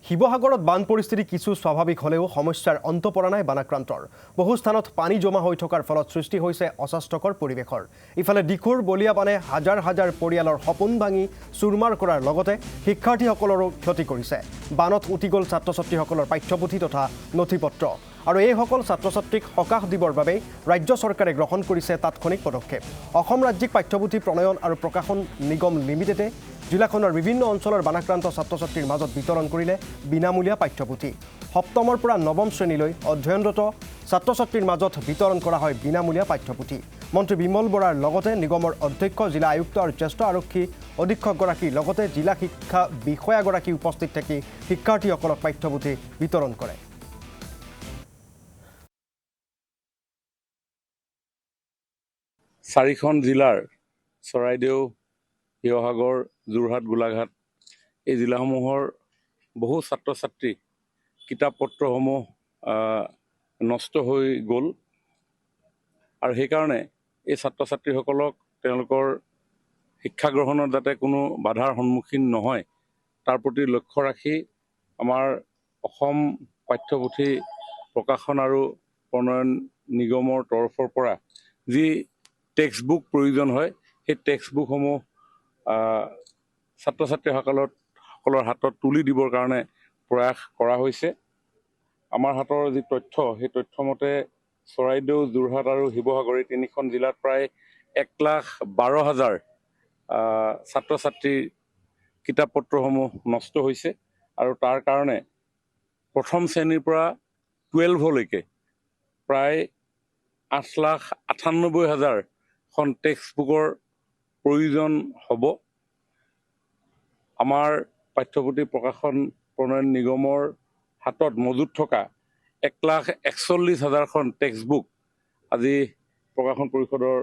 শিৱসাগৰত বান পৰিস্থিতি কিছু স্বাভাৱিক হ'লেও সমস্যাৰ অন্ত পৰা নাই বানাক্ৰান্তৰ। বহু স্থানত পানী জমা হৈ থকাৰ ফলত সৃষ্টি হৈছে অস্বাস্থ্যকৰ পৰিৱেশৰ। ইফালে দিখুৰ বলিয়া বানে হাজাৰ হাজাৰ পৰিয়ালৰ সপোন ভাঙি চুৰমাৰ কৰাৰ লগতে শিক্ষাৰ্থীসকলৰো ক্ষতি কৰিছে। বানত উটি গ'ল ছাত্ৰ ছাত্ৰীসকলৰ পাঠ্যপুথি তথা নথিপত্ৰ। আৰু এইসকল ছাত্ৰ ছাত্ৰীক সকাহ দিবৰ বাবে ৰাজ্য চৰকাৰে গ্ৰহণ কৰিছে তাৎক্ষণিক পদক্ষেপ। অসম ৰাজ্যিক পাঠ্যপুথি প্ৰণয়ন আৰু প্ৰকাশন নিগম লিমিটেডে জিলাখনৰ বিভিন্ন অঞ্চলৰ বানাক্ৰান্ত ছাত্ৰ ছাত্ৰীৰ মাজত বিতৰণ কৰিলে বিনামূলীয়া পাঠ্যপুথি। সপ্তমৰ পৰা নৱম শ্ৰেণীলৈ অধ্যয়নৰত ছাত্ৰ ছাত্ৰীৰ মাজত বিতৰণ কৰা হয় বিনামূলীয়া পাঠ্যপুথি। মন্ত্ৰী বিমল বৰাৰ লগতে নিগমৰ অধ্যক্ষ, জিলা আয়ুক্ত আৰু জ্যেষ্ঠ আৰক্ষী অধীক্ষকগৰাকীৰ লগতে জিলা শিক্ষা বিষয়াগৰাকী উপস্থিত থাকি শিক্ষাৰ্থীসকলক পাঠ্যপুথি বিতৰণ কৰে। চাৰিখন জিলাৰ চৰাইদেউ, শিৱসাগৰ, যোৰহাট, গোলাঘাট এই জিলাসমূহৰ বহু ছাত্ৰ ছাত্ৰী কিতাপ পত্ৰসমূহ নষ্ট হৈ গ'ল আৰু সেইকাৰণে এই ছাত্ৰ ছাত্ৰীসকলক তেওঁলোকৰ শিক্ষা গ্ৰহণত যাতে কোনো বাধাৰ সন্মুখীন নহয় তাৰ প্ৰতি লক্ষ্য ৰাখি আমাৰ অসম পাঠ্যপুথি প্ৰকাশন আৰু প্ৰণয়ন নিগমৰ তৰফৰ পৰা যি টেক্সট বুক প্ৰয়োজন হয় সেই টেক্সট বুকসমূহ ছাত্ৰ ছাত্ৰীসকলৰ হাতত তুলি দিবৰ কাৰণে প্ৰয়াস কৰা হৈছে। আমাৰ হাতৰ যি তথ্য সেই তথ্যমতে চৰাইদেউ, যোৰহাট আৰু শিৱসাগৰ এই তিনিখন জিলাত প্ৰায় 1,12,000 ছাত্ৰ ছাত্ৰীৰ কিতাপ পত্ৰসমূহ নষ্ট হৈছে আৰু তাৰ কাৰণে প্ৰথম শ্ৰেণীৰ পৰা 12লৈকে প্ৰায় 8,98,000খন টেক্সট বুকৰ প্ৰয়োজন হ'ব। আমাৰ পাঠ্যপুথি প্ৰকাশন প্ৰণয়ন নিগমৰ হাতত মজুত থকা 1,41,000খন টেক্সট বুক আজি প্ৰকাশন পৰিষদৰ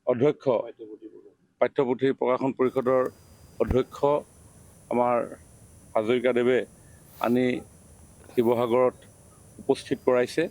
অধ্যক্ষ, পাঠ্যপুথি প্ৰকাশন পৰিষদৰ অধ্যক্ষ আমাৰ হাজৰিকাদেৱে আনি শিৱসাগৰত উপস্থিত কৰাইছে।